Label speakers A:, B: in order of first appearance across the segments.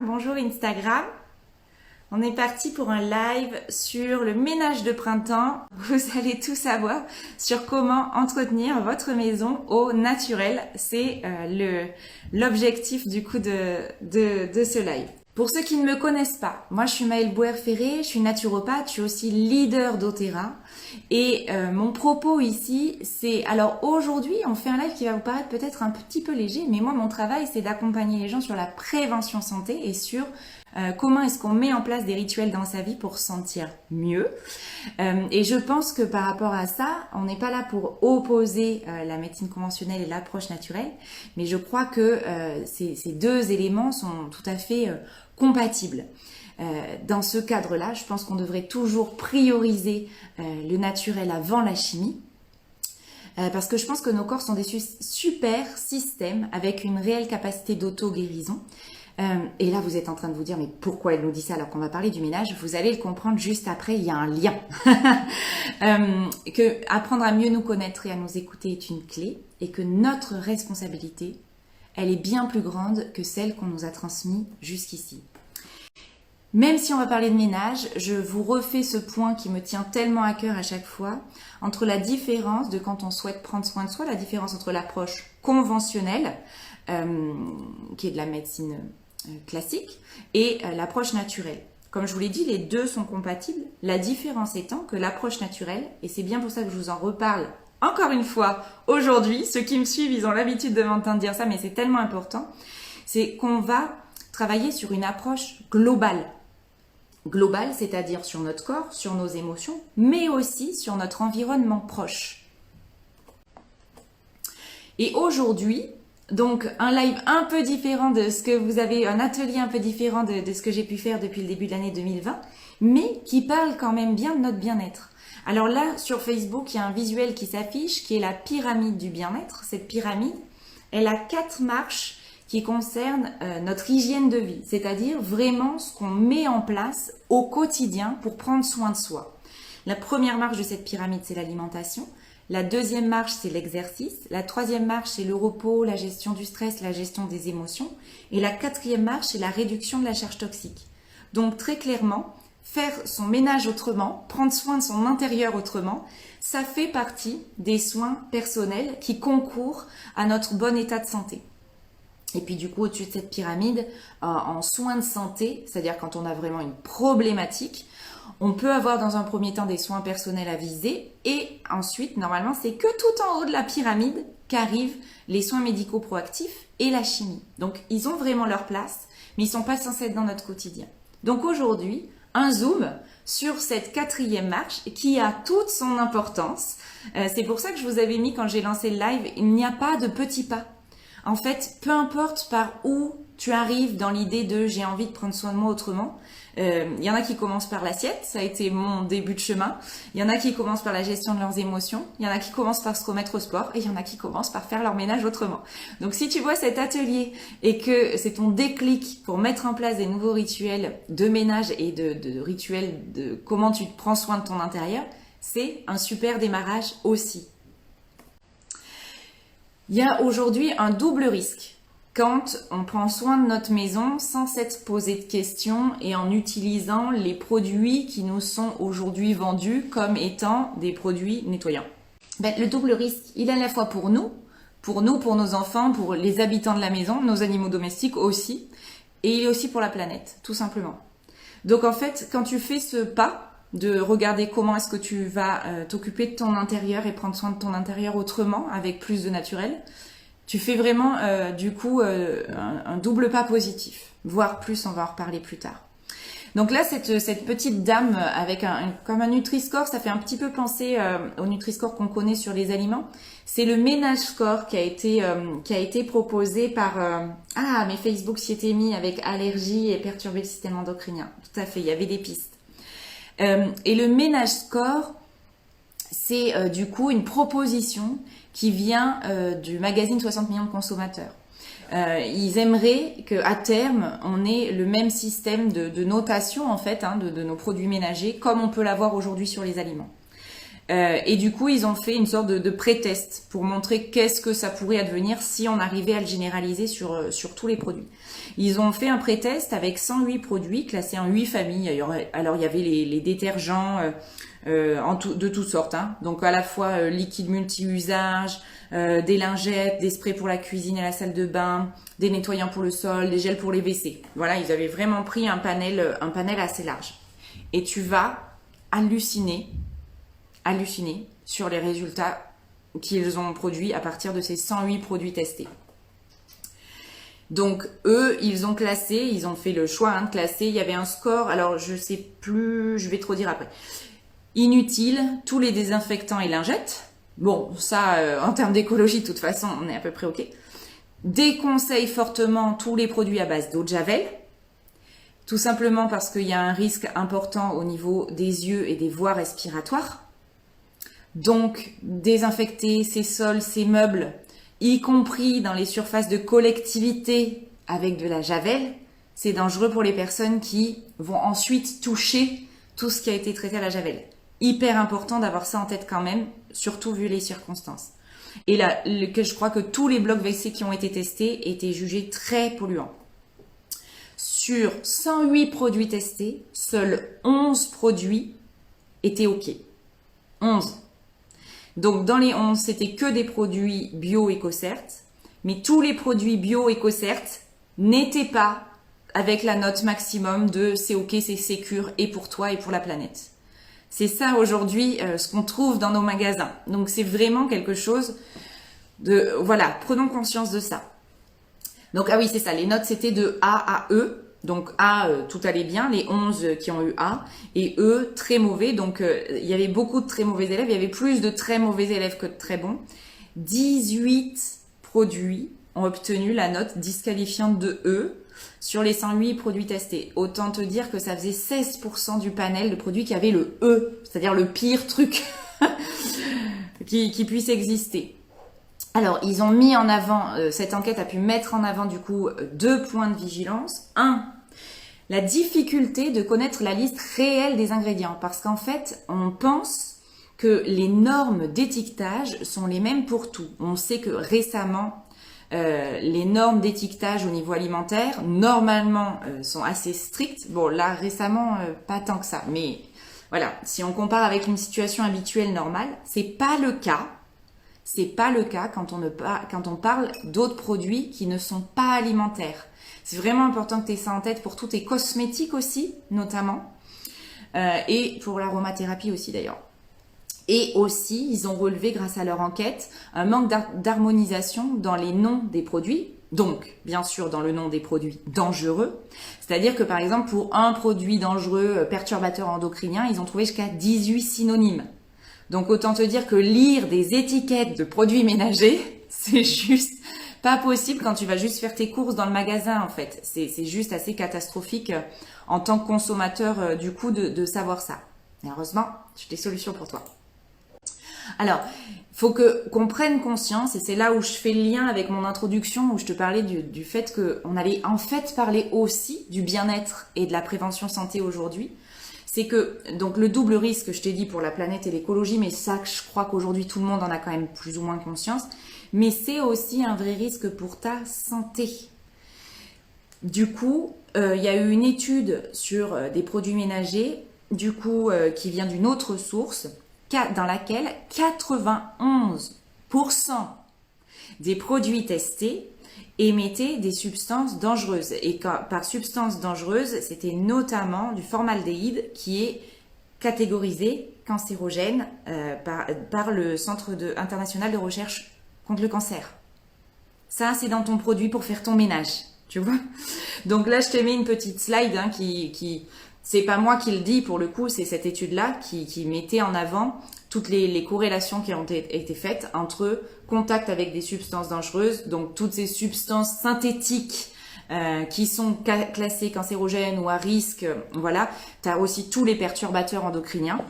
A: Bonjour Instagram, on est parti pour un live sur le ménage de printemps. Vous allez tout savoir sur comment entretenir votre maison au naturel. C'est l'objectif du coup de ce live. Pour ceux qui ne me connaissent pas, moi je suis Maëlle Bouer-Ferré, je suis naturopathe, je suis aussi leader d'Otera. Et mon propos ici, c'est... Alors aujourd'hui, on fait un live qui va vous paraître peut-être un petit peu léger, mais moi mon travail c'est d'accompagner les gens sur la prévention santé et sur comment est-ce qu'on met en place des rituels dans sa vie pour se sentir mieux. Et je pense que par rapport à ça, on n'est pas là pour opposer la médecine conventionnelle et l'approche naturelle, mais je crois que ces deux éléments sont tout à fait compatibles. Dans ce cadre-là, je pense qu'on devrait toujours prioriser le naturel avant la chimie. Parce que je pense que nos corps sont des super systèmes avec une réelle capacité d'auto-guérison. Et là, vous êtes en train de vous dire, mais pourquoi elle nous dit ça alors qu'on va parler du ménage? Vous allez le comprendre juste après, il y a un lien. Que apprendre à mieux nous connaître et à nous écouter est une clé et que notre responsabilité, elle est bien plus grande que celle qu'on nous a transmise jusqu'ici. Même si on va parler de ménage, je vous refais ce point qui me tient tellement à cœur à chaque fois, entre la différence de quand on souhaite prendre soin de soi, la différence entre l'approche conventionnelle, qui est de la médecine classique, et l'approche naturelle. Comme je vous l'ai dit, les deux sont compatibles, la différence étant que l'approche naturelle, et c'est bien pour ça que je vous en reparle encore une fois aujourd'hui, ceux qui me suivent, ils ont l'habitude de m'entendre dire ça, mais c'est tellement important, c'est qu'on va travailler sur une approche globale. Globale, c'est-à-dire sur notre corps, sur nos émotions, mais aussi sur notre environnement proche. Et aujourd'hui, donc un live un peu différent de ce que vous avez, un atelier un peu différent de ce que j'ai pu faire depuis le début de l'année 2020, mais qui parle quand même bien de notre bien-être. Alors là, sur Facebook, il y a un visuel qui s'affiche, qui est la pyramide du bien-être. Cette pyramide, elle a 4 marches qui concerne notre hygiène de vie, c'est-à-dire vraiment ce qu'on met en place au quotidien pour prendre soin de soi. La première marche de cette pyramide, c'est l'alimentation. La deuxième marche, c'est l'exercice. La troisième marche, c'est le repos, la gestion du stress, la gestion des émotions. Et la quatrième marche, c'est la réduction de la charge toxique. Donc très clairement, faire son ménage autrement, prendre soin de son intérieur autrement, ça fait partie des soins personnels qui concourent à notre bon état de santé. Et puis du coup, au-dessus de cette pyramide, en soins de santé, c'est-à-dire quand on a vraiment une problématique, on peut avoir dans un premier temps des soins personnels à viser et ensuite, normalement, c'est que tout en haut de la pyramide qu'arrivent les soins médicaux proactifs et la chimie. Donc, ils ont vraiment leur place, mais ils ne sont pas censés être dans notre quotidien. Donc aujourd'hui, un zoom sur cette quatrième marche qui a toute son importance. C'est pour ça que je vous avais mis quand j'ai lancé le live, il n'y a pas de petits pas. En fait, peu importe par où tu arrives dans l'idée de j'ai envie de prendre soin de moi autrement, il y en a qui commencent par l'assiette, ça a été mon début de chemin. Il y en a qui commencent par la gestion de leurs émotions, il y en a qui commencent par se remettre au sport et il y en a qui commencent par faire leur ménage autrement. Donc si tu vois cet atelier et que c'est ton déclic pour mettre en place des nouveaux rituels de ménage et de rituels de comment tu prends soin de ton intérieur, c'est un super démarrage aussi. Il y a aujourd'hui un double risque quand on prend soin de notre maison sans s'être posé de questions et en utilisant les produits qui nous sont aujourd'hui vendus comme étant des produits nettoyants. Le double risque, il est à la fois pour nous, pour nos enfants, pour les habitants de la maison, nos animaux domestiques aussi, et il est aussi pour la planète, tout simplement. Donc en fait, quand tu fais ce pas, de regarder comment est-ce que tu vas t'occuper de ton intérieur et prendre soin de ton intérieur autrement, avec plus de naturel, tu fais vraiment du coup un double pas positif, voire plus, on va en reparler plus tard. Donc là, cette petite dame avec comme un Nutri-Score, ça fait un petit peu penser au Nutri-Score qu'on connaît sur les aliments. C'est le Ménage Score qui a été proposé par... mais Facebook s'y était mis avec allergie et perturber le système endocrinien. Tout à fait, il y avait des pistes. Et le Ménage Score, c'est du coup une proposition qui vient du magazine 60 millions de consommateurs. Ils aimeraient qu'à terme, on ait le même système de notation en fait, de nos produits ménagers, comme on peut l'avoir aujourd'hui sur les aliments. Et du coup, ils ont fait une sorte de pré-test pour montrer qu'est-ce que ça pourrait advenir si on arrivait à le généraliser sur tous les produits. Ils ont fait un pré-test avec 108 produits classés en 8 familles. Alors, il y avait les détergents de toutes sortes, hein. Donc à la fois liquide multi-usage, des lingettes, des sprays pour la cuisine et la salle de bain, des nettoyants pour le sol, des gels pour les WC. Voilà, ils avaient vraiment pris un panel assez large. Et tu vas halluciner sur les résultats qu'ils ont produits à partir de ces 108 produits testés. Donc eux, ils ont fait le choix de classer. Il y avait un score, alors je sais plus, je vais trop dire après. Inutile, tous les désinfectants et lingettes. Bon, ça, en termes d'écologie, de toute façon, on est à peu près OK. Déconseille fortement tous les produits à base d'eau de javel. Tout simplement parce qu'il y a un risque important au niveau des yeux et des voies respiratoires. Donc, désinfecter ces sols, ces meubles, y compris dans les surfaces de collectivité avec de la javel, c'est dangereux pour les personnes qui vont ensuite toucher tout ce qui a été traité à la javel. Hyper important d'avoir ça en tête quand même, surtout vu les circonstances. Et là, je crois que tous les blocs WC qui ont été testés étaient jugés très polluants. Sur 108 produits testés, seuls 11 produits étaient OK. 11. Donc dans les 11, c'était que des produits bio EcoCert, mais tous les produits bio EcoCert n'étaient pas avec la note maximum de c'est OK, c'est sécure et pour toi et pour la planète. C'est ça aujourd'hui ce qu'on trouve dans nos magasins. Donc c'est vraiment quelque chose de... Voilà, prenons conscience de ça. Donc ah oui, c'est ça, les notes c'était de A à E. Donc A, tout allait bien, les 11 qui ont eu A, et E, très mauvais. Donc il y avait beaucoup de très mauvais élèves, il y avait plus de très mauvais élèves que de très bons. 18 produits ont obtenu la note disqualifiante de E sur les 108 produits testés. Autant te dire que ça faisait 16% du panel de produits qui avaient le E, c'est-à-dire le pire truc qui puisse exister. Alors, ils ont mis en avant, cette enquête a pu mettre en avant du coup 2 points de vigilance. 1, la difficulté de connaître la liste réelle des ingrédients. Parce qu'en fait, on pense que les normes d'étiquetage sont les mêmes pour tout. On sait que récemment, les normes d'étiquetage au niveau alimentaire, normalement, sont assez strictes. Bon, là, récemment, pas tant que ça. Mais voilà, si on compare avec une situation habituelle normale, c'est pas le cas. C'est pas le cas quand on parle d'autres produits qui ne sont pas alimentaires. C'est vraiment important que tu aies ça en tête pour tous tes cosmétiques aussi, notamment, et pour l'aromathérapie aussi d'ailleurs. Et aussi, ils ont relevé grâce à leur enquête un manque d'harmonisation dans les noms des produits. Donc, bien sûr, dans le nom des produits dangereux. C'est-à-dire que par exemple, pour un produit dangereux, perturbateur endocrinien, ils ont trouvé jusqu'à 18 synonymes. Donc autant te dire que lire des étiquettes de produits ménagers, c'est juste pas possible quand tu vas juste faire tes courses dans le magasin en fait. C'est juste assez catastrophique en tant que consommateur du coup de savoir ça. Et heureusement, j'ai des solutions pour toi. Alors, faut qu'on prenne conscience, et c'est là où je fais le lien avec mon introduction où je te parlais du fait qu'on allait en fait parler aussi du bien-être et de la prévention santé aujourd'hui. C'est que, donc le double risque, je t'ai dit, pour la planète et l'écologie, mais ça, je crois qu'aujourd'hui, tout le monde en a quand même plus ou moins conscience, mais c'est aussi un vrai risque pour ta santé. Du coup, il y a eu une étude sur des produits ménagers, du coup, qui vient d'une autre source, dans laquelle 91% des produits testés émettaient des substances dangereuses. Et par substances dangereuses, c'était notamment du formaldéhyde qui est catégorisé cancérogène par le Centre international de recherche contre le cancer. Ça, c'est dans ton produit pour faire ton ménage, tu vois. Donc là, je t'ai mis une petite slide qui c'est pas moi qui le dis pour le coup, c'est cette étude-là qui mettait en avant toutes les corrélations qui ont été faites entre contact avec des substances dangereuses, donc toutes ces substances synthétiques qui sont classées cancérogènes ou à risque, voilà. Tu as aussi tous les perturbateurs endocriniens.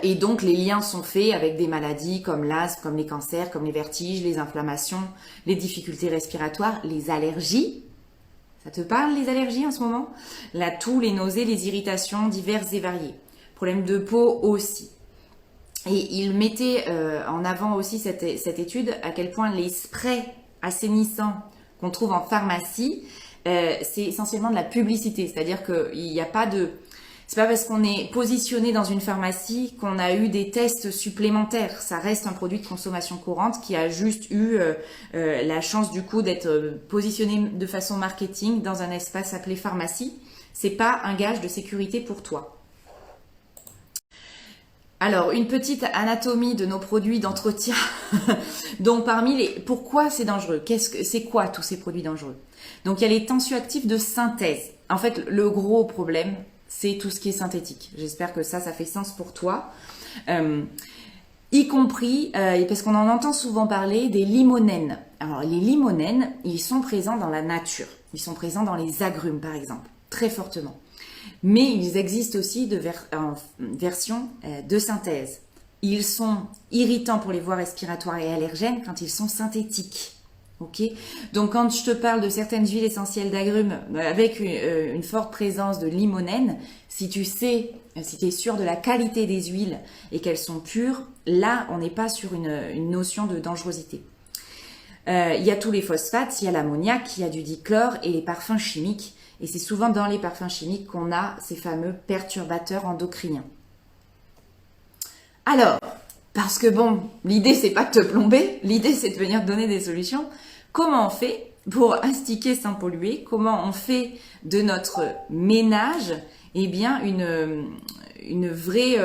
A: Et donc les liens sont faits avec des maladies comme l'asthme, comme les cancers, comme les vertiges, les inflammations, les difficultés respiratoires, les allergies. Ça te parle les allergies en ce moment? La toux, les nausées, les irritations diverses et variées. Problèmes de peau aussi. Et il mettait en avant aussi cette étude à quel point les sprays assainissants qu'on trouve en pharmacie, c'est essentiellement de la publicité. C'est-à-dire qu'il n'y a pas de... C'est pas parce qu'on est positionné dans une pharmacie qu'on a eu des tests supplémentaires. Ça reste un produit de consommation courante qui a juste eu la chance du coup d'être positionné de façon marketing dans un espace appelé pharmacie. C'est pas un gage de sécurité pour toi. Alors, une petite anatomie de nos produits d'entretien. Donc, parmi les... Pourquoi c'est dangereux? C'est quoi tous ces produits dangereux? Donc, il y a les tensioactifs de synthèse. En fait, le gros problème, c'est tout ce qui est synthétique. J'espère que ça fait sens pour toi. Y compris, parce qu'on en entend souvent parler, des limonènes. Alors, les limonènes, ils sont présents dans la nature. Ils sont présents dans les agrumes, par exemple, très fortement. Mais ils existent aussi en version de synthèse. Ils sont irritants pour les voies respiratoires et allergènes quand ils sont synthétiques. Okay. Donc quand je te parle de certaines huiles essentielles d'agrumes avec une forte présence de limonène, si tu es sûr de la qualité des huiles et qu'elles sont pures, là on n'est pas sur une notion de dangerosité. Il y a tous les phosphates, il y a l'ammoniac, il y a du dichlore et les parfums chimiques. Et c'est souvent dans les parfums chimiques qu'on a ces fameux perturbateurs endocriniens. Alors, parce que bon, l'idée c'est pas de te plomber, l'idée c'est de venir te donner des solutions. Comment on fait pour astiquer sans polluer? Comment on fait de notre ménage, eh bien, une vraie...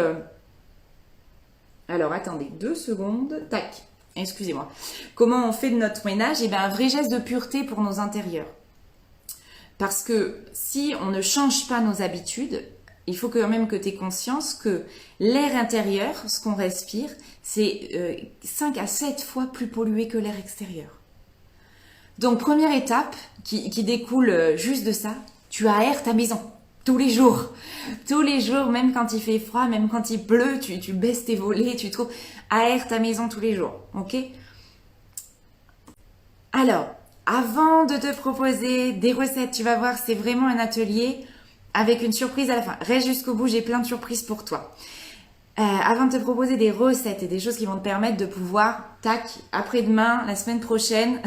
A: Alors, attendez 2 secondes. Tac, excusez-moi. Comment on fait de notre ménage? Eh bien, un vrai geste de pureté pour nos intérieurs. Parce que si on ne change pas nos habitudes, il faut quand même que tu aies conscience que l'air intérieur, ce qu'on respire, c'est 5 à 7 fois plus pollué que l'air extérieur. Donc, première étape qui découle juste de ça, tu aères ta maison tous les jours. Tous les jours, même quand il fait froid, même quand il pleut, tu baisses tes volets, tu trouves. Aère ta maison tous les jours, ok? Alors, avant de te proposer des recettes, tu vas voir, c'est vraiment un atelier avec une surprise à la fin. Reste jusqu'au bout, j'ai plein de surprises pour toi. Avant de te proposer des recettes et des choses qui vont te permettre de pouvoir, tac, après-demain, la semaine prochaine,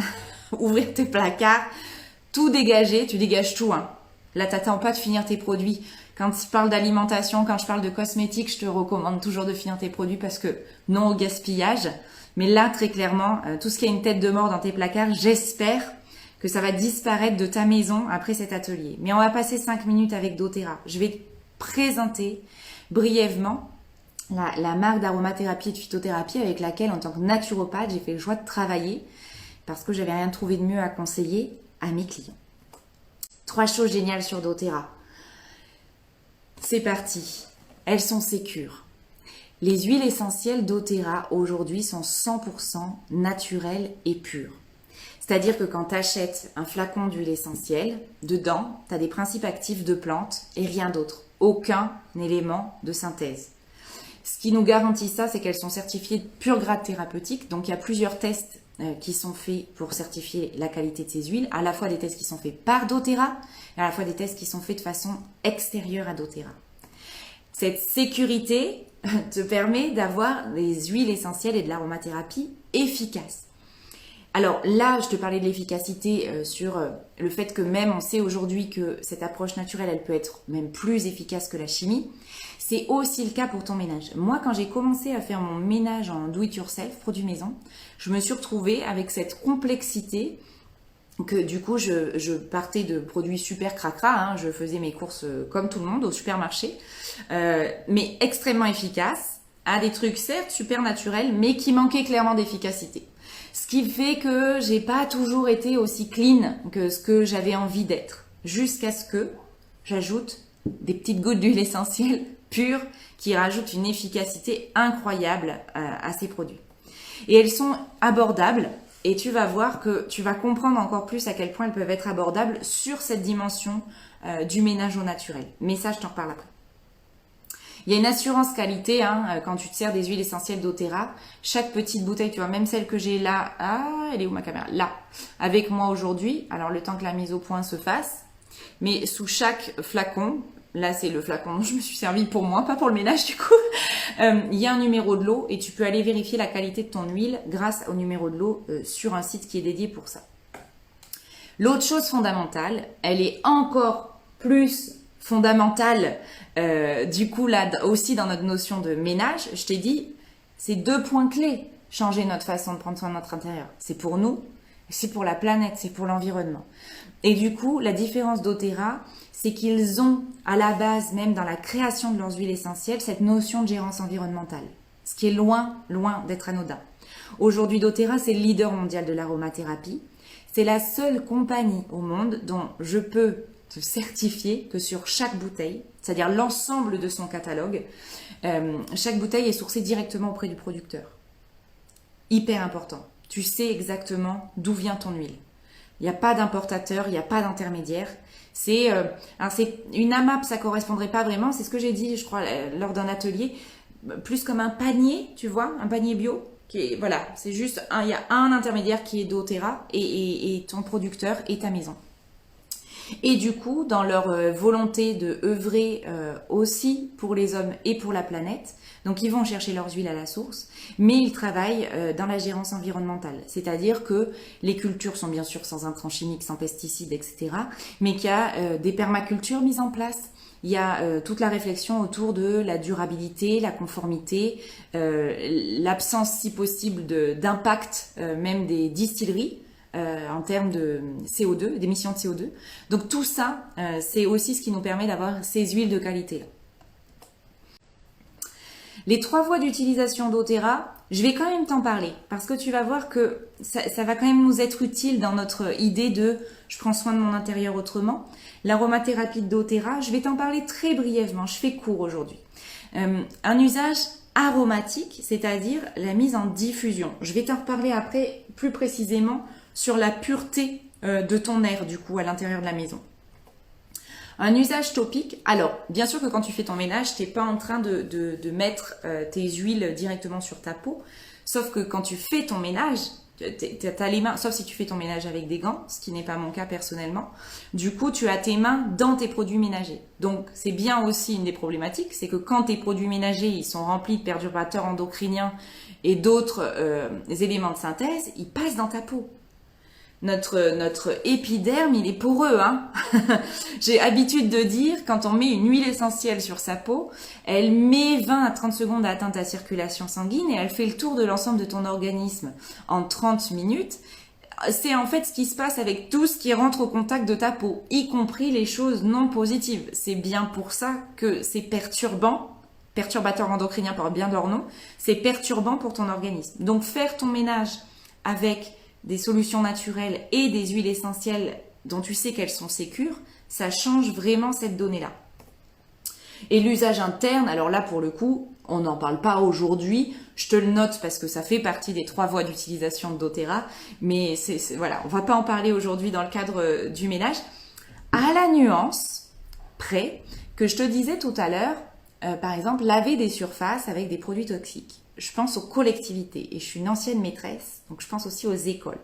A: ouvrir tes placards, tout dégager, tu dégages tout, hein. Là, t'attends pas de finir tes produits. Quand je parle d'alimentation, quand je parle de cosmétiques, je te recommande toujours de finir tes produits parce que non au gaspillage. Mais là, très clairement, tout ce qui a une tête de mort dans tes placards, j'espère que ça va disparaître de ta maison après cet atelier. Mais on va passer 5 minutes avec doTERRA. Je vais te présenter brièvement la marque d'aromathérapie et de phytothérapie avec laquelle, en tant que naturopathe, j'ai fait le choix de travailler parce que j'avais rien trouvé de mieux à conseiller à mes clients. 3 choses géniales sur doTERRA. C'est parti. Elles sont sécures. Les huiles essentielles doTERRA aujourd'hui sont 100% naturelles et pures. C'est-à-dire que quand tu achètes un flacon d'huile essentielle, dedans, tu as des principes actifs de plantes et rien d'autre. Aucun élément de synthèse. Ce qui nous garantit ça, c'est qu'elles sont certifiées de pur grade thérapeutique. Donc il y a plusieurs tests qui sont faits pour certifier la qualité de ces huiles. À la fois des tests qui sont faits par doTERRA et à la fois des tests qui sont faits de façon extérieure à doTERRA. Cette sécurité te permet d'avoir des huiles essentielles et de l'aromathérapie efficaces. Alors là, je te parlais de l'efficacité sur le fait que même on sait aujourd'hui que cette approche naturelle, elle peut être même plus efficace que la chimie. C'est aussi le cas pour ton ménage. Moi, quand j'ai commencé à faire mon ménage en do-it-yourself, produit maison, je me suis retrouvée avec cette complexité que du coup, je partais de produits super cracra, hein, je faisais mes courses comme tout le monde au supermarché, mais extrêmement efficaces, à des trucs certes super naturels, mais qui manquaient clairement d'efficacité. Ce qui fait que j'ai pas toujours été aussi clean que ce que j'avais envie d'être, jusqu'à ce que j'ajoute des petites gouttes d'huile essentielle pure qui rajoutent une efficacité incroyable à ces produits. Et elles sont abordables. Et tu vas voir que tu vas comprendre encore plus à quel point elles peuvent être abordables sur cette dimension du ménage au naturel. Mais ça, je t'en reparle après. Il y a une assurance qualité quand tu te sers des huiles essentielles doTERRA. Chaque petite bouteille, tu vois, même celle que j'ai là, elle est où ma caméra? Là, avec moi aujourd'hui. Alors le temps que la mise au point se fasse. Mais sous chaque flacon, là c'est le flacon dont je me suis servi pour moi, pas pour le ménage du coup, il y a un numéro de l'eau et tu peux aller vérifier la qualité de ton huile grâce au numéro de l'eau sur un site qui est dédié pour ça. L'autre chose fondamentale, elle est encore plus fondamentale du coup là aussi dans notre notion de ménage, je t'ai dit, c'est 2 points clés, changer notre façon de prendre soin de notre intérieur. C'est pour nous, c'est pour la planète, c'est pour l'environnement. Et du coup, la différence d'Otera, c'est qu'ils ont à la base, même dans la création de leurs huiles essentielles, cette notion de gérance environnementale, ce qui est loin d'être anodin. Aujourd'hui, d'Otera, c'est le leader mondial de l'aromathérapie. C'est la seule compagnie au monde dont je peux te certifier que sur chaque bouteille, c'est-à-dire l'ensemble de son catalogue, chaque bouteille est sourcée directement auprès du producteur. Hyper important. Tu sais exactement d'où vient ton huile. Il n'y a pas d'importateur, il n'y a pas d'intermédiaire. C'est une AMAP, ça correspondrait pas vraiment. C'est ce que j'ai dit, je crois, lors d'un atelier, plus comme un panier, tu vois, un panier bio. Voilà, c'est juste, il y a un intermédiaire qui est d'Otera et ton producteur et ta maison. Et du coup, dans leur volonté de œuvrer aussi pour les hommes et pour la planète, donc ils vont chercher leurs huiles à la source, mais ils travaillent dans la gérance environnementale. C'est-à-dire que les cultures sont bien sûr sans intrants chimiques, sans pesticides, etc. Mais qu'il y a des permacultures mises en place. Il y a toute la réflexion autour de la durabilité, la conformité, l'absence si possible d'impact même des distilleries. En termes de CO2, d'émissions de CO2. Donc tout ça, c'est aussi ce qui nous permet d'avoir ces huiles de qualité. Les 3 voies d'utilisation d'Otera, je vais quand même t'en parler parce que tu vas voir que ça va quand même nous être utile dans notre idée de je prends soin de mon intérieur autrement. L'aromathérapie d'Otera, je vais t'en parler très brièvement, je fais court aujourd'hui. Un usage aromatique, c'est-à-dire la mise en diffusion. Je vais t'en reparler après plus précisément sur la pureté de ton air du coup à l'intérieur de la maison. Un usage topique, alors bien sûr que quand tu fais ton ménage, tu n'es pas en train de mettre tes huiles directement sur ta peau, sauf que quand tu fais ton ménage, tu as les mains, sauf si tu fais ton ménage avec des gants, ce qui n'est pas mon cas personnellement, du coup tu as tes mains dans tes produits ménagers. Donc c'est bien aussi une des problématiques, c'est que quand tes produits ménagers ils sont remplis de perturbateurs endocriniens et d'autres éléments de synthèse, ils passent dans ta peau. Notre épiderme, il est poreux, hein. J'ai habitude de dire, quand on met une huile essentielle sur sa peau, elle met 20 à 30 secondes à atteindre ta circulation sanguine et elle fait le tour de l'ensemble de ton organisme en 30 minutes. C'est en fait ce qui se passe avec tout ce qui rentre au contact de ta peau, y compris les choses non positives. C'est bien pour ça que c'est perturbateur endocrinien par bien leur nom, c'est perturbant pour ton organisme. Donc faire ton ménage avec des solutions naturelles et des huiles essentielles dont tu sais qu'elles sont sécures, ça change vraiment cette donnée-là. Et l'usage interne, alors là pour le coup, on n'en parle pas aujourd'hui, je te le note parce que ça fait partie des 3 voies d'utilisation d'Otera, mais voilà, on va pas en parler aujourd'hui dans le cadre du ménage. À la nuance près que je te disais tout à l'heure, par exemple, laver des surfaces avec des produits toxiques. Je pense aux collectivités et je suis une ancienne maîtresse, donc je pense aussi aux écoles.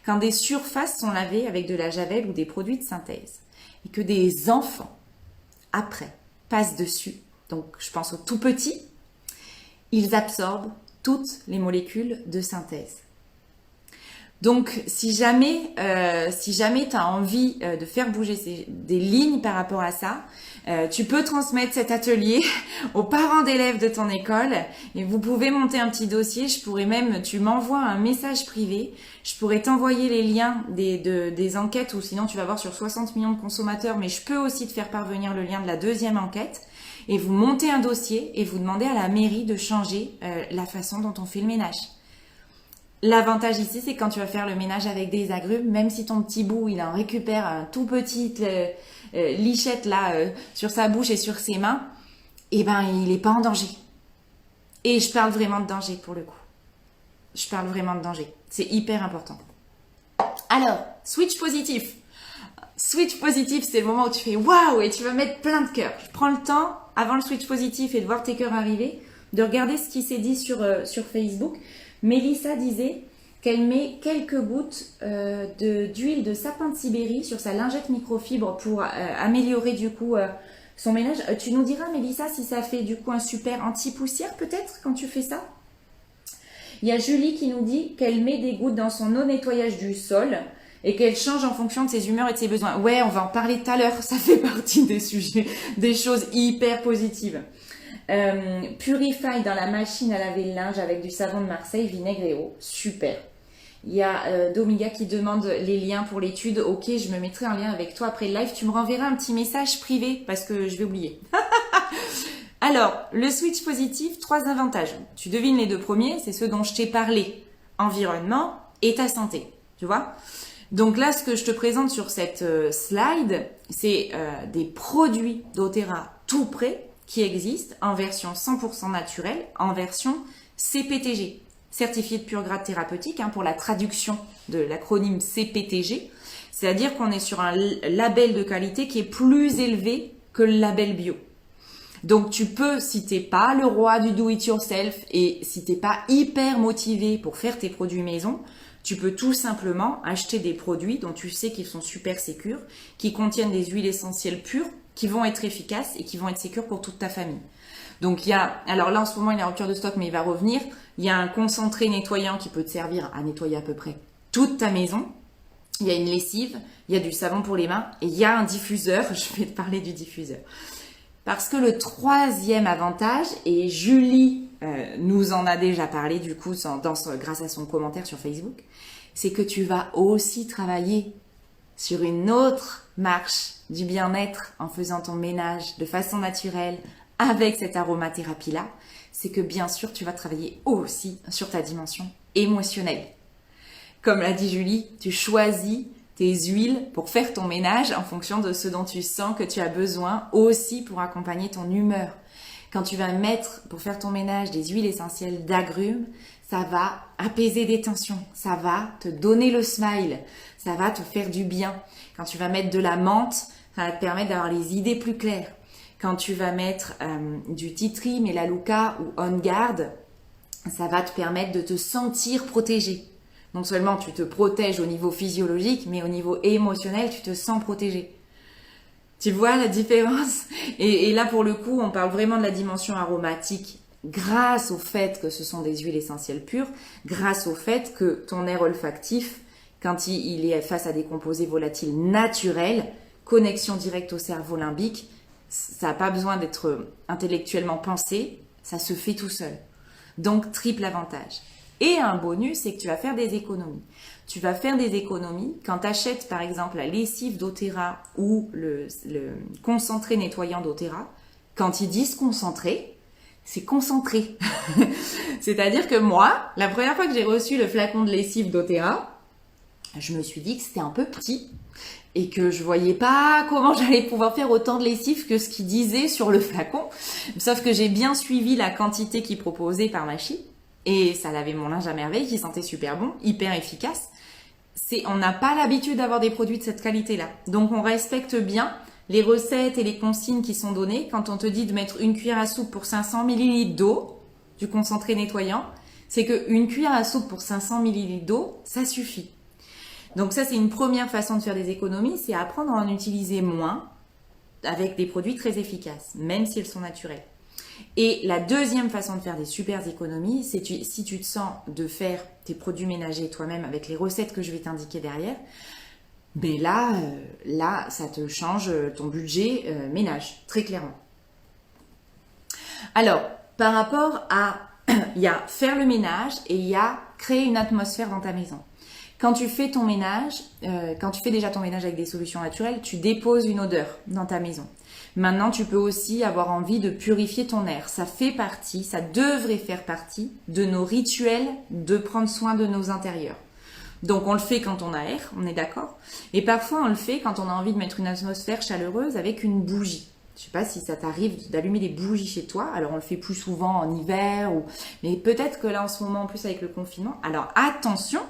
A: Quand des surfaces sont lavées avec de la javel ou des produits de synthèse et que des enfants, après, passent dessus, donc je pense aux tout petits, ils absorbent toutes les molécules de synthèse. Donc, si jamais tu as envie de faire bouger des lignes par rapport à ça, tu peux transmettre cet atelier aux parents d'élèves de ton école et vous pouvez monter un petit dossier. Tu m'envoies un message privé, je pourrais t'envoyer les liens des enquêtes ou sinon tu vas voir sur 60 millions de consommateurs, mais je peux aussi te faire parvenir le lien de la 2e enquête et vous montez un dossier et vous demandez à la mairie de changer la façon dont on fait le ménage. L'avantage ici, c'est quand tu vas faire le ménage avec des agrumes, même si ton petit bout, il en récupère un tout petit lichette là sur sa bouche et sur ses mains, eh ben il n'est pas en danger. Et je parle vraiment de danger pour le coup. Je parle vraiment de danger. C'est hyper important. Alors, switch positif. Switch positif, c'est le moment où tu fais waouh et tu vas mettre plein de cœurs. Je prends le temps, avant le switch positif et de voir tes cœurs arriver, de regarder ce qui s'est dit sur Facebook. Mélissa disait qu'elle met quelques gouttes d'huile de sapin de Sibérie sur sa lingette microfibre pour améliorer du coup Son ménage, tu nous diras, Mélissa, si ça fait du coup un super anti-poussière peut-être quand tu fais ça. Il y a Julie qui nous dit qu'elle met des gouttes dans son eau nettoyage du sol et qu'elle change en fonction de ses humeurs et de ses besoins. Ouais, on va en parler tout à l'heure, ça fait partie des sujets, des choses hyper positives. Purify dans la machine à laver le linge avec du savon de Marseille, vinaigre et eau. Super. Il y a Domiga qui demande les liens pour l'étude. Ok, je me mettrai en lien avec toi après le live. Tu me renverras un petit message privé parce que je vais oublier. Alors, le switch positif, 3 avantages. Tu devines les 2 premiers, c'est ceux dont je t'ai parlé. Environnement et ta santé. Tu vois ? Donc là, ce que je te présente sur cette slide, c'est des produits d'Otera tout prêts qui existent en version 100% naturelle, en version CPTG, certifié de pur grade thérapeutique, pour la traduction de l'acronyme CPTG. C'est-à-dire qu'on est sur un label de qualité qui est plus élevé que le label bio. Donc tu peux, si t'es pas le roi du do-it-yourself et si t'es pas hyper motivé pour faire tes produits maison, tu peux tout simplement acheter des produits dont tu sais qu'ils sont super sécures, qui contiennent des huiles essentielles pures, qui vont être efficaces et qui vont être sécures pour toute ta famille. Donc il y a, alors là en ce moment il est en rupture de stock mais il va revenir, il y a un concentré nettoyant qui peut te servir à nettoyer à peu près toute ta maison. Il y a une lessive, il y a du savon pour les mains et il y a un diffuseur, je vais te parler du diffuseur. Parce que le 3e avantage, et Julie nous en a déjà parlé du coup grâce à son commentaire sur Facebook, c'est que tu vas aussi travailler sur une autre marche du bien-être en faisant ton ménage de façon naturelle avec cette aromathérapie-là. C'est que bien sûr, tu vas travailler aussi sur ta dimension émotionnelle. Comme l'a dit Julie, tu choisis tes huiles pour faire ton ménage en fonction de ce dont tu sens que tu as besoin aussi pour accompagner ton humeur. Quand tu vas mettre pour faire ton ménage des huiles essentielles d'agrumes, ça va apaiser des tensions, ça va te donner le smile, ça va te faire du bien. Quand tu vas mettre de la menthe, ça va te permettre d'avoir les idées plus claires. Quand tu vas mettre du tea tree, melaleuca ou on guard, ça va te permettre de te sentir protégé. Non seulement tu te protèges au niveau physiologique, mais au niveau émotionnel, tu te sens protégé. Tu vois la différence ? Et là, pour le coup, on parle vraiment de la dimension aromatique grâce au fait que ce sont des huiles essentielles pures, grâce au fait que ton nerf olfactif, quand il est face à des composés volatiles naturels, connexion directe au cerveau limbique, ça n'a pas besoin d'être intellectuellement pensé, ça se fait tout seul. Donc, triple avantage. Et un bonus, c'est que tu vas faire des économies. Tu vas faire des économies quand tu achètes par exemple la lessive d'Otera ou le concentré nettoyant d'Otera. Quand ils disent concentré, c'est concentré. C'est-à-dire que moi, la première fois que j'ai reçu le flacon de lessive d'Otera, je me suis dit que c'était un peu petit et que je voyais pas comment j'allais pouvoir faire autant de lessive que ce qu'il disait sur le flacon. Sauf que j'ai bien suivi la quantité qu'il proposait par machine. Et ça lavait mon linge à merveille, qui sentait super bon, hyper efficace. On n'a pas l'habitude d'avoir des produits de cette qualité-là. Donc on respecte bien les recettes et les consignes qui sont données. Quand on te dit de mettre une cuillère à soupe pour 500 ml d'eau, du concentré nettoyant, c'est qu'une cuillère à soupe pour 500 ml d'eau, ça suffit. Donc ça, c'est une première façon de faire des économies, c'est apprendre à en utiliser moins avec des produits très efficaces, même s'ils sont naturels. Et la deuxième façon de faire des super économies, c'est si tu te sens de faire tes produits ménagers toi-même avec les recettes que je vais t'indiquer derrière, ben là, ça te change ton budget ménage, très clairement. Alors, par rapport à, il y a faire le ménage et il y a créer une atmosphère dans ta maison. Quand tu fais ton ménage, quand tu fais déjà ton ménage avec des solutions naturelles, tu déposes une odeur dans ta maison. Maintenant, tu peux aussi avoir envie de purifier ton air. Ça devrait faire partie de nos rituels de prendre soin de nos intérieurs. Donc, on le fait quand on a air, on est d'accord. Et parfois, on le fait quand on a envie de mettre une atmosphère chaleureuse avec une bougie. Je sais pas si ça t'arrive d'allumer des bougies chez toi. Alors, on le fait plus souvent en hiver, mais peut-être que là, en ce moment, en plus avec le confinement. Alors, attention,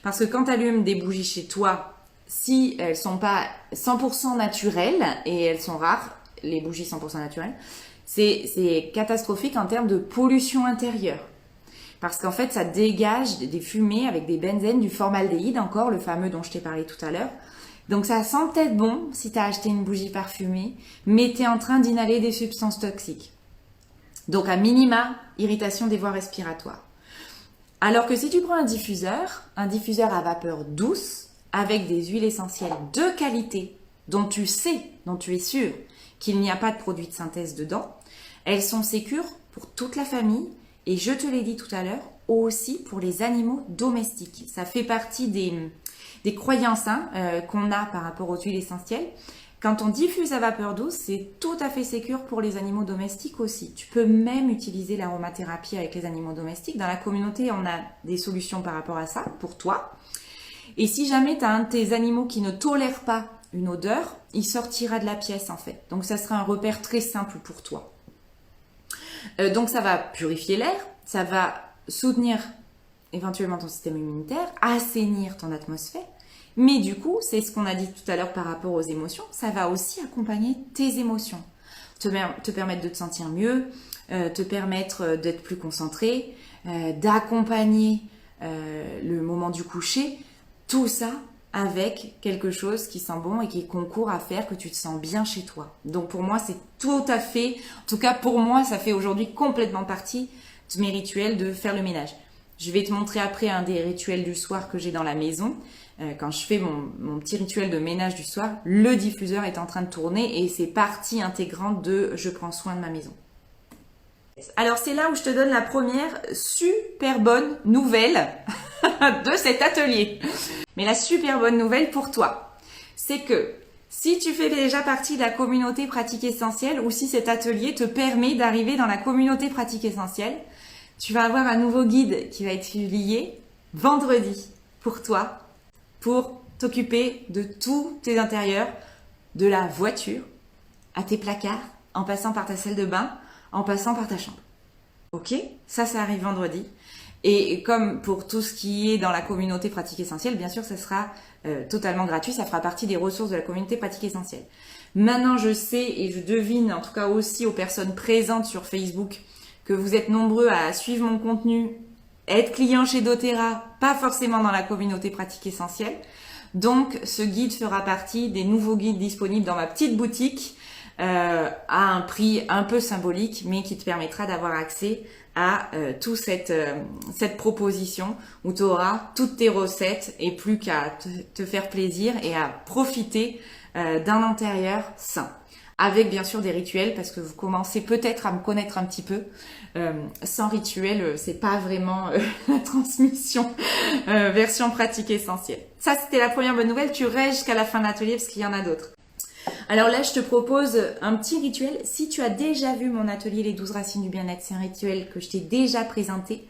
A: parce que quand tu allumes des bougies chez toi, si elles sont pas 100% naturelles, et elles sont rares, les bougies 100% naturelles, c'est catastrophique en termes de pollution intérieure. Parce qu'en fait, ça dégage des fumées avec des benzènes, du formaldéhyde encore, le fameux dont je t'ai parlé tout à l'heure. Donc ça sent peut-être bon si tu as acheté une bougie parfumée, mais tu es en train d'inhaler des substances toxiques. Donc à minima, irritation des voies respiratoires. Alors que si tu prends un diffuseur à vapeur douce, avec des huiles essentielles de qualité, dont tu sais, dont tu es sûr qu'il n'y a pas de produits de synthèse dedans, elles sont sécures pour toute la famille et je te l'ai dit tout à l'heure, aussi pour les animaux domestiques. Ça fait partie des croyances qu'on a par rapport aux huiles essentielles. Quand on diffuse à vapeur douce, c'est tout à fait sécure pour les animaux domestiques aussi. Tu peux même utiliser l'aromathérapie avec les animaux domestiques. Dans la communauté, on a des solutions par rapport à ça pour toi. Et si jamais tu as un de tes animaux qui ne tolère pas une odeur, il sortira de la pièce en fait. Donc ça sera un repère très simple pour toi. Donc ça va purifier l'air, ça va soutenir éventuellement ton système immunitaire, assainir ton atmosphère. Mais du coup, c'est ce qu'on a dit tout à l'heure par rapport aux émotions, ça va aussi accompagner tes émotions. Te permettre de te sentir mieux, te permettre d'être plus concentré, d'accompagner le moment du coucher. Tout ça avec quelque chose qui sent bon et qui concourt à faire que tu te sens bien chez toi. Donc pour moi, c'est tout à fait, en tout cas pour moi, ça fait aujourd'hui complètement partie de mes rituels de faire le ménage. Je vais te montrer après un des rituels du soir que j'ai dans la maison. Quand je fais mon petit rituel de ménage du soir, le diffuseur est en train de tourner et c'est partie intégrante de je prends soin de ma maison. Alors c'est là où je te donne la première super bonne nouvelle de cet atelier. Mais la super bonne nouvelle pour toi, c'est que si tu fais déjà partie de la communauté pratique essentielle ou si cet atelier te permet d'arriver dans la communauté pratique essentielle, tu vas avoir un nouveau guide qui va être publié vendredi pour toi, pour t'occuper de tous tes intérieurs, de la voiture à tes placards, en passant par ta salle de bain, en passant par ta chambre. Ok? Ça arrive vendredi. Et comme pour tout ce qui est dans la communauté pratique essentielle, bien sûr, ça sera totalement gratuit. Ça fera partie des ressources de la communauté pratique essentielle. Maintenant, je sais et je devine, en tout cas aussi aux personnes présentes sur Facebook, que vous êtes nombreux à suivre mon contenu, être client chez doTERRA, pas forcément dans la communauté pratique essentielle. Donc, ce guide fera partie des nouveaux guides disponibles dans ma petite boutique à un prix un peu symbolique, mais qui te permettra d'avoir accès à toute cette proposition où tu auras toutes tes recettes et plus qu'à te faire plaisir et à profiter d'un intérieur sain. Avec bien sûr des rituels parce que vous commencez peut-être à me connaître un petit peu. Sans rituel, c'est pas vraiment la transmission version pratique essentielle. Ça, c'était la première bonne nouvelle. Tu restes jusqu'à la fin de l'atelier parce qu'il y en a d'autres. Alors là, je te propose un petit rituel. Si tu as déjà vu mon atelier Les 12 racines du bien-être, c'est un rituel que je t'ai déjà présenté.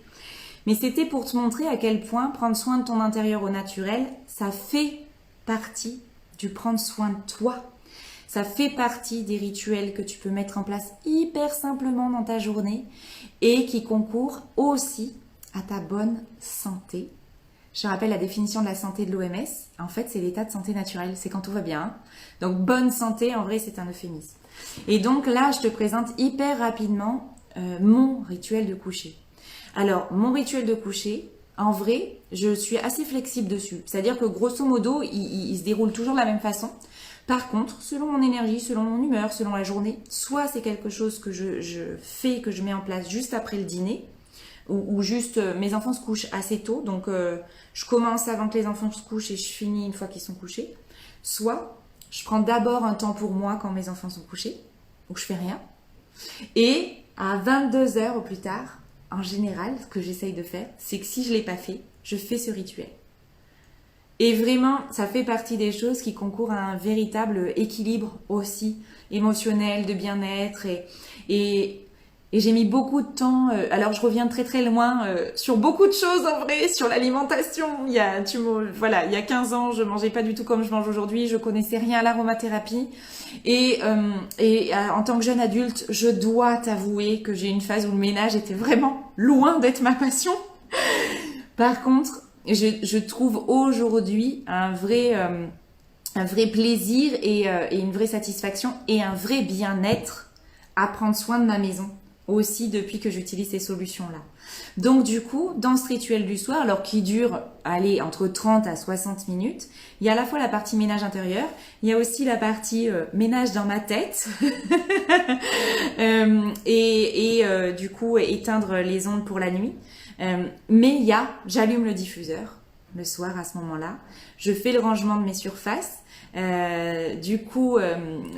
A: Mais c'était pour te montrer à quel point prendre soin de ton intérieur au naturel, ça fait partie du prendre soin de toi. Ça fait partie des rituels que tu peux mettre en place hyper simplement dans ta journée et qui concourent aussi à ta bonne santé. Je rappelle la définition de la santé de l'OMS. En fait, c'est l'état de santé naturelle. C'est quand tout va bien. Donc, bonne santé, en vrai, c'est un euphémisme. Et donc là, je te présente hyper rapidement mon rituel de coucher. Alors, mon rituel de coucher, en vrai, je suis assez flexible dessus. C'est-à-dire que grosso modo, il se déroule toujours de la même façon. Par contre, selon mon énergie, selon mon humeur, selon la journée, soit c'est quelque chose que je fais, que je mets en place juste après le dîner, ou juste mes enfants se couchent assez tôt, donc je commence avant que les enfants se couchent et je finis une fois qu'ils sont couchés. Soit je prends d'abord un temps pour moi quand mes enfants sont couchés, où je fais rien. Et à 22h au plus tard, en général, ce que j'essaye de faire, c'est que si je ne l'ai pas fait, je fais ce rituel. Et vraiment, ça fait partie des choses qui concourent à un véritable équilibre aussi émotionnel, de bien-être. Et j'ai mis beaucoup de temps, alors je reviens très très loin sur beaucoup de choses en vrai, sur l'alimentation. Il y a 15 ans, je mangeais pas du tout comme je mange aujourd'hui, je connaissais rien à l'aromathérapie. Et en tant que jeune adulte, je dois t'avouer que j'ai une phase où le ménage était vraiment loin d'être ma passion. Par contre, je trouve aujourd'hui un vrai plaisir et une vraie satisfaction et un vrai bien-être à prendre soin de ma maison aussi depuis que j'utilise ces solutions-là. Donc du coup, dans ce rituel du soir, alors qui dure, allez, entre 30 à 60 minutes, il y a à la fois la partie ménage intérieur, il y a aussi la partie ménage dans ma tête, du coup éteindre les ondes pour la nuit. Mais j'allume le diffuseur le soir à ce moment-là, je fais le rangement de mes surfaces,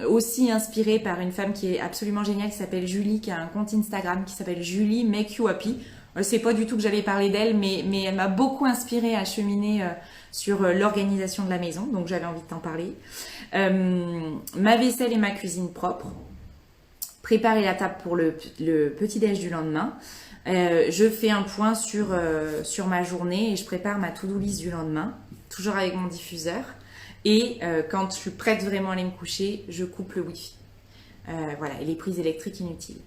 A: aussi inspirée par une femme qui est absolument géniale, qui s'appelle Julie, qui a un compte Instagram qui s'appelle Julie Make You Happy. C'est pas du tout que j'allais parler d'elle, mais elle m'a beaucoup inspirée à cheminer sur l'organisation de la maison, donc j'avais envie de t'en parler. Ma vaisselle et ma cuisine propre, préparer la table pour le petit-déj du lendemain. Je fais un point sur ma journée et je prépare ma to-do list du lendemain, toujours avec mon diffuseur. Et quand je suis prête vraiment à aller me coucher, je coupe le wifi. Voilà, et les prises électriques inutiles.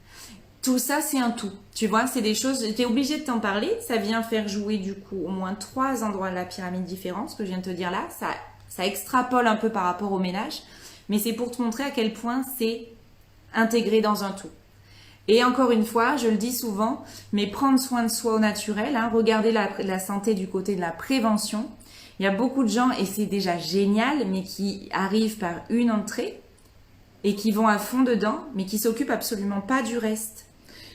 A: Tout ça, c'est un tout. Tu vois, c'est des choses, j'étais obligée de t'en parler. Ça vient faire jouer du coup au moins 3 endroits de la pyramide différents, ce que je viens de te dire là. Ça extrapole un peu par rapport au ménage. Mais c'est pour te montrer à quel point c'est intégré dans un tout. Et encore une fois, je le dis souvent, mais prendre soin de soi au naturel, regarder la santé du côté de la prévention. Il y a beaucoup de gens, et c'est déjà génial, mais qui arrivent par une entrée et qui vont à fond dedans, mais qui s'occupent absolument pas du reste.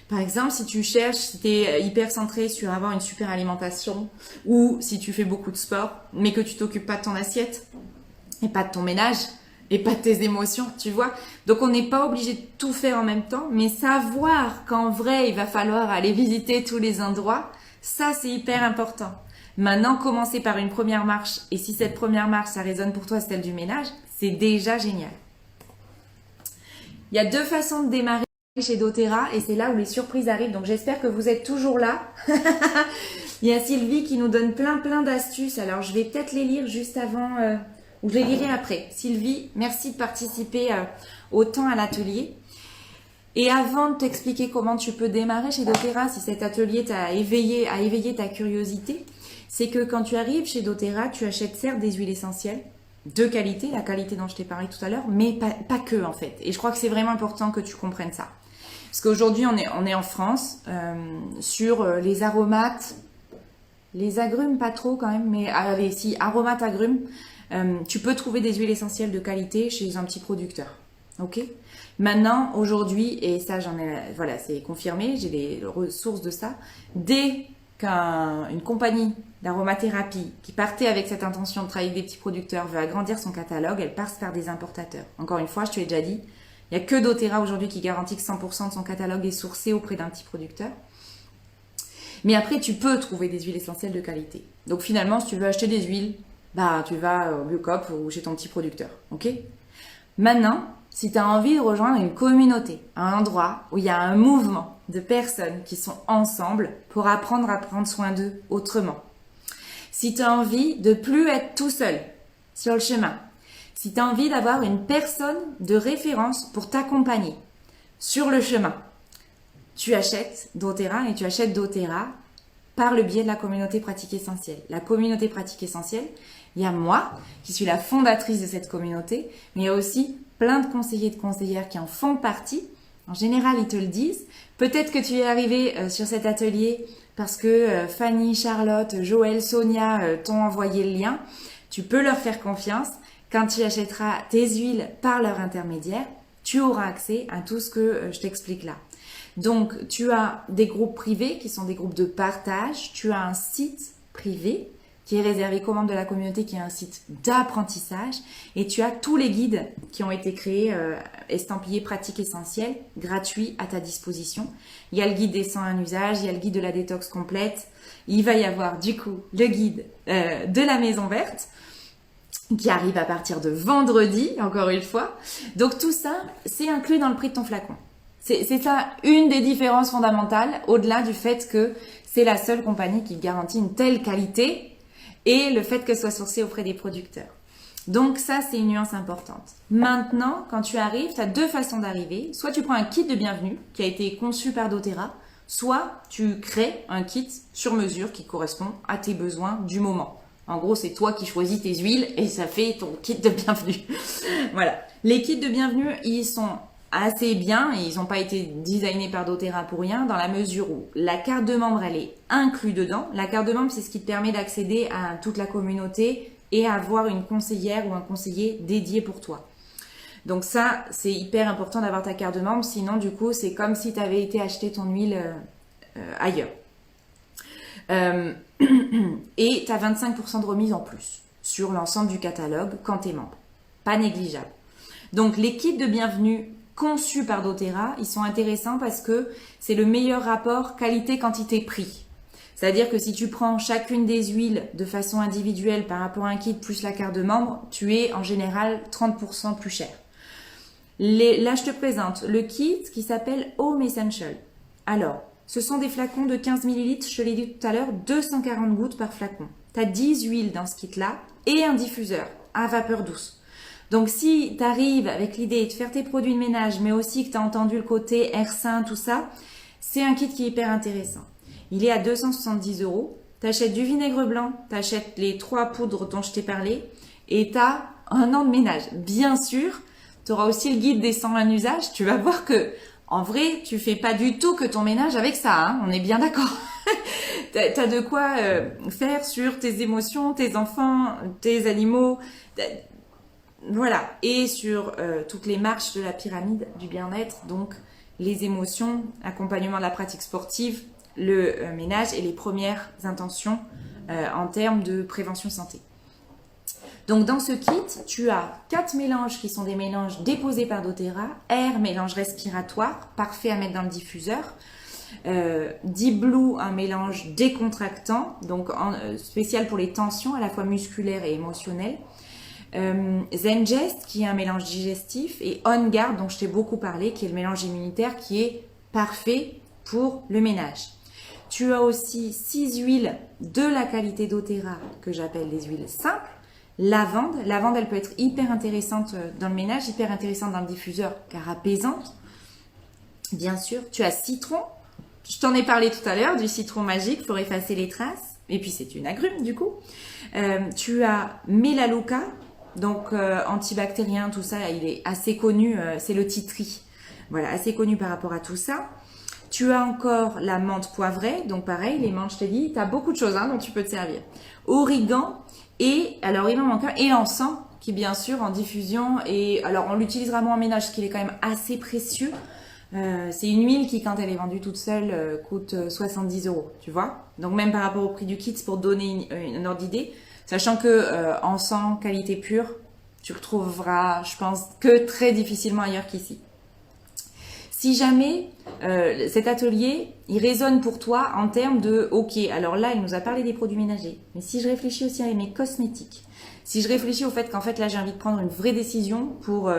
A: Par exemple, si tu cherches, si tu es hyper centré sur avoir une super alimentation, ou si tu fais beaucoup de sport, mais que tu t'occupes pas de ton assiette, et pas de ton ménage, et pas de tes émotions, tu vois. Donc on n'est pas obligé de tout faire en même temps, mais savoir qu'en vrai, il va falloir aller visiter tous les endroits, ça c'est hyper important. Maintenant, commencer par une première marche, et si cette première marche, ça résonne pour toi, celle du ménage, c'est déjà génial. Il y a 2 façons de démarrer chez doTERRA, et c'est là où les surprises arrivent, donc j'espère que vous êtes toujours là. Il y a Sylvie qui nous donne plein d'astuces, alors je vais peut-être les lire juste avant, ou je les lirai après. Sylvie, merci de participer autant à l'atelier. Et avant de t'expliquer comment tu peux démarrer chez doTERRA, si cet atelier t'a éveillé ta curiosité, c'est que quand tu arrives chez doTERRA, tu achètes certes des huiles essentielles de qualité, la qualité dont je t'ai parlé tout à l'heure, mais pas que en fait. Et je crois que c'est vraiment important que tu comprennes ça. Parce qu'aujourd'hui, on est en France, sur les aromates, les agrumes pas trop quand même, mais si, aromates agrumes, tu peux trouver des huiles essentielles de qualité chez un petit producteur. Ok ? Maintenant, aujourd'hui, et ça voilà, c'est confirmé, j'ai les ressources de ça, dès qu'une compagnie d'aromathérapie qui partait avec cette intention de travailler avec des petits producteurs veut agrandir son catalogue, elle passe par des importateurs. Encore une fois, je te l'ai déjà dit, il n'y a que doTERRA aujourd'hui qui garantit que 100% de son catalogue est sourcé auprès d'un petit producteur. Mais après, tu peux trouver des huiles essentielles de qualité. Donc finalement, si tu veux acheter des huiles, tu vas au Biocop ou chez ton petit producteur. Ok ? Maintenant, si tu as envie de rejoindre une communauté, un endroit où il y a un mouvement de personnes qui sont ensemble pour apprendre à prendre soin d'eux autrement. Si tu as envie de plus être tout seul sur le chemin. Si tu as envie d'avoir une personne de référence pour t'accompagner sur le chemin. Tu achètes doTERRA et tu achètes doTERRA par le biais de la communauté pratique essentielle. La communauté pratique essentielle, il y a moi qui suis la fondatrice de cette communauté, mais il y a aussi plein de conseillers et de conseillères qui en font partie. En général, ils te le disent. Peut-être que tu es arrivé sur cet atelier parce que Fanny, Charlotte, Joël, Sonia t'ont envoyé le lien. Tu peux leur faire confiance. Quand tu achèteras tes huiles par leur intermédiaire, tu auras accès à tout ce que je t'explique là. Donc, tu as des groupes privés qui sont des groupes de partage. Tu as un site privé qui est réservé aux membres de la communauté, qui est un site d'apprentissage. Et tu as tous les guides qui ont été créés, estampillés pratiques essentielles, gratuits à ta disposition. Il y a le guide des 101 usages, il y a le guide de la détox complète. Il va y avoir du coup le guide de la maison verte qui arrive à partir de vendredi, encore une fois. Donc tout ça, c'est inclus dans le prix de ton flacon. C'est ça une des différences fondamentales, au-delà du fait que c'est la seule compagnie qui garantit une telle qualité et le fait qu'elle soit sourcée auprès des producteurs. Donc ça, c'est une nuance importante. Maintenant, quand tu arrives, tu as 2 façons d'arriver. Soit tu prends un kit de bienvenue qui a été conçu par doTERRA, soit tu crées un kit sur mesure qui correspond à tes besoins du moment. En gros, c'est toi qui choisis tes huiles et ça fait ton kit de bienvenue. Voilà. Les kits de bienvenue, ils sont assez bien, et ils n'ont pas été designés par doTERRA pour rien, dans la mesure où la carte de membre, elle est inclue dedans. La carte de membre, c'est ce qui te permet d'accéder à toute la communauté et avoir une conseillère ou un conseiller dédié pour toi. Donc ça, c'est hyper important d'avoir ta carte de membre, sinon du coup, c'est comme si tu avais été acheter ton huile ailleurs. Et tu as 25% de remise en plus sur l'ensemble du catalogue quand tu es membre. Pas négligeable. Donc les kits de bienvenue conçus par doTERRA, ils sont intéressants parce que c'est le meilleur rapport qualité-quantité-prix. C'est-à-dire que si tu prends chacune des huiles de façon individuelle par rapport à un kit plus la carte de membre, tu es en général 30% plus cher. Là, je te présente le kit qui s'appelle Home Essential. Alors, ce sont des flacons de 15 ml, je te l'ai dit tout à l'heure, 240 gouttes par flacon. Tu as 10 huiles dans ce kit-là et un diffuseur à vapeur douce. Donc, si tu arrives avec l'idée de faire tes produits de ménage, mais aussi que tu as entendu le côté air sain, tout ça, c'est un kit qui est hyper intéressant. Il est à 270 €. Tu achètes du vinaigre blanc, tu achètes les 3 poudres dont je t'ai parlé et tu as un an de ménage. Bien sûr, tu auras aussi le guide des 101 usages. Tu vas voir que, en vrai, tu fais pas du tout que ton ménage avec ça. Hein, on est bien d'accord. Tu as de quoi faire sur tes émotions, tes enfants, tes animaux. Voilà. Et sur toutes les marches de la pyramide du bien-être. Donc, les émotions, accompagnement de la pratique sportive, le ménage et les premières intentions en termes de prévention santé. Donc dans ce kit, tu as 4 mélanges qui sont des mélanges déposés par doTERRA, air, mélange respiratoire, parfait à mettre dans le diffuseur, Deep Blue, un mélange décontractant, donc spécial pour les tensions à la fois musculaires et émotionnelles, Zengest qui est un mélange digestif et On Guard dont je t'ai beaucoup parlé, qui est le mélange immunitaire qui est parfait pour le ménage. Tu as aussi 6 huiles de la qualité doTERRA que j'appelle les huiles simples. Lavande, elle peut être hyper intéressante dans le ménage, hyper intéressante dans le diffuseur car apaisante. Bien sûr, tu as citron. Je t'en ai parlé tout à l'heure du citron magique pour effacer les traces. Et puis c'est une agrume du coup. Tu as Melaleuca, donc antibactérien, tout ça, il est assez connu, c'est le tea tree. Voilà, assez connu par rapport à tout ça. Tu as encore la menthe poivrée, donc pareil, les menthes, je t'ai dit, tu as beaucoup de choses dont tu peux te servir. Origan, et alors il m'en manque un, et l'encens, qui bien sûr en diffusion, et alors on l'utilisera moins en ménage, parce qu'il est quand même assez précieux. C'est une huile qui, quand elle est vendue toute seule, coûte 70 €, tu vois. Donc même par rapport au prix du kit, c'est pour donner une ordre d'idée. Sachant que encens, qualité pure, tu le trouveras, je pense, que très difficilement ailleurs qu'ici. Si jamais cet atelier, il résonne pour toi en termes de, ok, alors là, il nous a parlé des produits ménagers, mais si je réfléchis aussi à mes cosmétiques, si je réfléchis au fait qu'en fait là, j'ai envie de prendre une vraie décision pour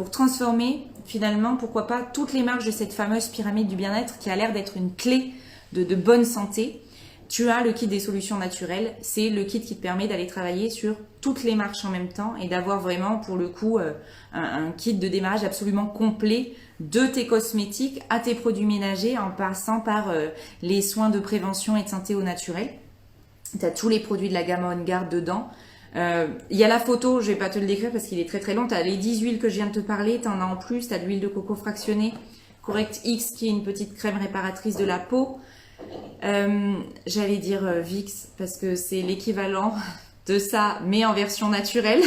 A: transformer finalement, pourquoi pas, toutes les marches de cette fameuse pyramide du bien-être qui a l'air d'être une clé de bonne santé, tu as le kit des solutions naturelles. C'est le kit qui te permet d'aller travailler sur toutes les marches en même temps et d'avoir vraiment, pour le coup, un kit de démarrage absolument complet de tes cosmétiques à tes produits ménagers en passant par les soins de prévention et de santé au naturel. Tu as tous les produits de la gamme On Guard dedans. Il y a la photo, je vais pas te le décrire parce qu'il est très très long. Tu as les 10 huiles que je viens de te parler, tu en as en plus. Tu as de l'huile de coco fractionnée, Correct X qui est une petite crème réparatrice de la peau. J'allais dire Vicks parce que c'est l'équivalent de ça mais en version naturelle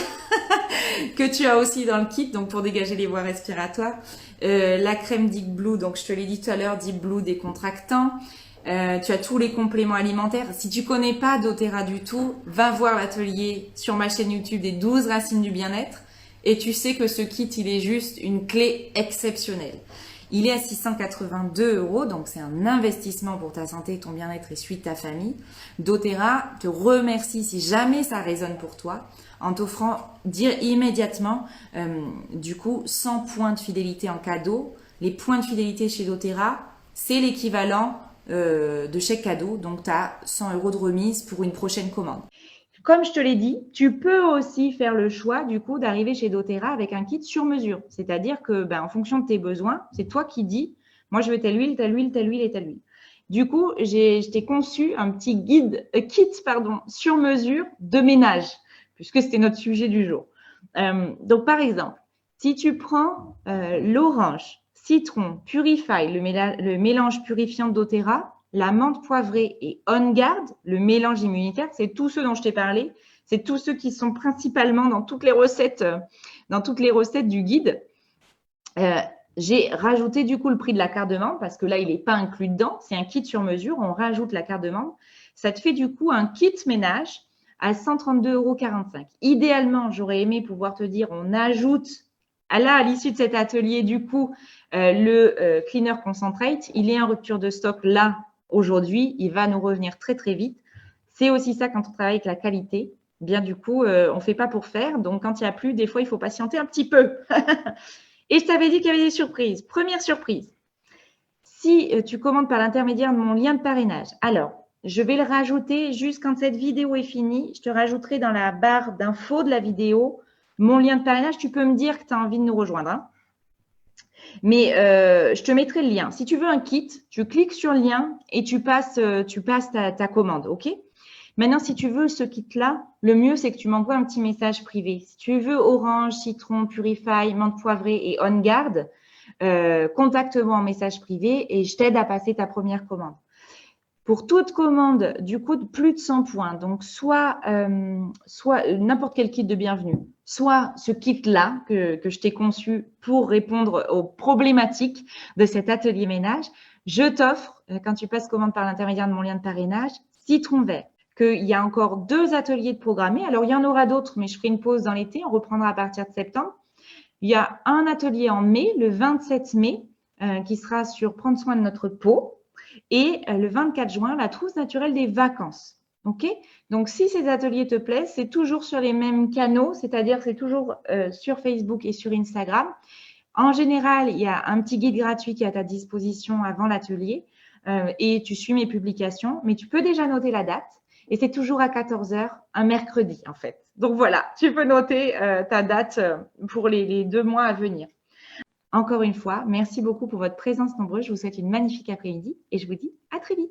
A: que tu as aussi dans le kit, donc pour dégager les voies respiratoires. La crème Deep Blue, donc je te l'ai dit tout à l'heure, Deep Blue décontractant. Tu as tous les compléments alimentaires. Si tu connais pas doTERRA du tout, va voir l'atelier sur ma chaîne YouTube des 12 racines du bien-être et tu sais que ce kit, il est juste une clé exceptionnelle. Il est à 682 €, donc c'est un investissement pour ta santé, ton bien-être et celui de ta famille. doTERRA te remercie si jamais ça résonne pour toi en t'offrant immédiatement du coup 100 points de fidélité en cadeau. Les points de fidélité chez doTERRA, c'est l'équivalent de chèque cadeau, donc tu as 100 € de remise pour une prochaine commande. Comme je te l'ai dit, tu peux aussi faire le choix du coup d'arriver chez doTERRA avec un kit sur mesure. C'est-à-dire que en fonction de tes besoins, c'est toi qui dis « moi je veux telle huile, telle huile, telle huile et telle huile ». Du coup, je t'ai conçu un petit kit sur mesure de ménage, puisque c'était notre sujet du jour. Donc par exemple, Si tu prends l'orange, citron, Purify, le mélange purifiant d'Otera, la menthe poivrée et On Guard, le mélange immunitaire, c'est tous ceux dont je t'ai parlé. C'est tous ceux qui sont principalement dans toutes les recettes du guide. J'ai rajouté du coup le prix de la carte de membre parce que là, il n'est pas inclus dedans. C'est un kit sur mesure. On rajoute la carte de membre. Ça te fait du coup un kit ménage à 132,45 €. Idéalement, j'aurais aimé pouvoir te dire on ajoute à l'issue de cet atelier, du coup, le Cleaner Concentrate. Il est en rupture de stock là, aujourd'hui. Il va nous revenir très, très vite. C'est aussi ça quand on travaille avec la qualité. Bien, du coup, on ne fait pas pour faire. Donc, quand il n'y a plus, des fois, il faut patienter un petit peu. Et je t'avais dit qu'il y avait des surprises. Première surprise, si tu commandes par l'intermédiaire de mon lien de parrainage, alors, je vais le rajouter juste quand cette vidéo est finie. Je te rajouterai dans la barre d'infos de la vidéo mon lien de parrainage. Tu peux me dire que tu as envie de nous rejoindre. Hein. Mais je te mettrai le lien. Si tu veux un kit, tu cliques sur le lien et tu passes ta commande. OK? Maintenant, si tu veux ce kit-là, le mieux, c'est que tu m'envoies un petit message privé. Si tu veux orange, citron, Purify, menthe poivrée et On Guard, contacte-moi en message privé et je t'aide à passer ta première commande. Pour toute commande, du coup, de plus de 100 points, donc soit n'importe quel kit de bienvenue, soit ce kit-là que je t'ai conçu pour répondre aux problématiques de cet atelier ménage, je t'offre, quand tu passes commande par l'intermédiaire de mon lien de parrainage, citron vert. Qu'il y a encore 2 ateliers de programmés. Alors, il y en aura d'autres, mais je ferai une pause dans l'été. On reprendra à partir de septembre. Il y a un atelier en mai, le 27 mai, qui sera sur prendre soin de notre peau. Et le 24 juin, la trousse naturelle des vacances. OK? Donc, si ces ateliers te plaisent, c'est toujours sur les mêmes canaux, c'est-à-dire c'est toujours sur Facebook et sur Instagram. En général, il y a un petit guide gratuit qui est à ta disposition avant l'atelier et tu suis mes publications, mais tu peux déjà noter la date. Et c'est toujours à 14 h, un mercredi en fait. Donc voilà, tu peux noter ta date pour les 2 mois à venir. Encore une fois, merci beaucoup pour votre présence nombreuse. Je vous souhaite une magnifique après-midi et je vous dis à très vite.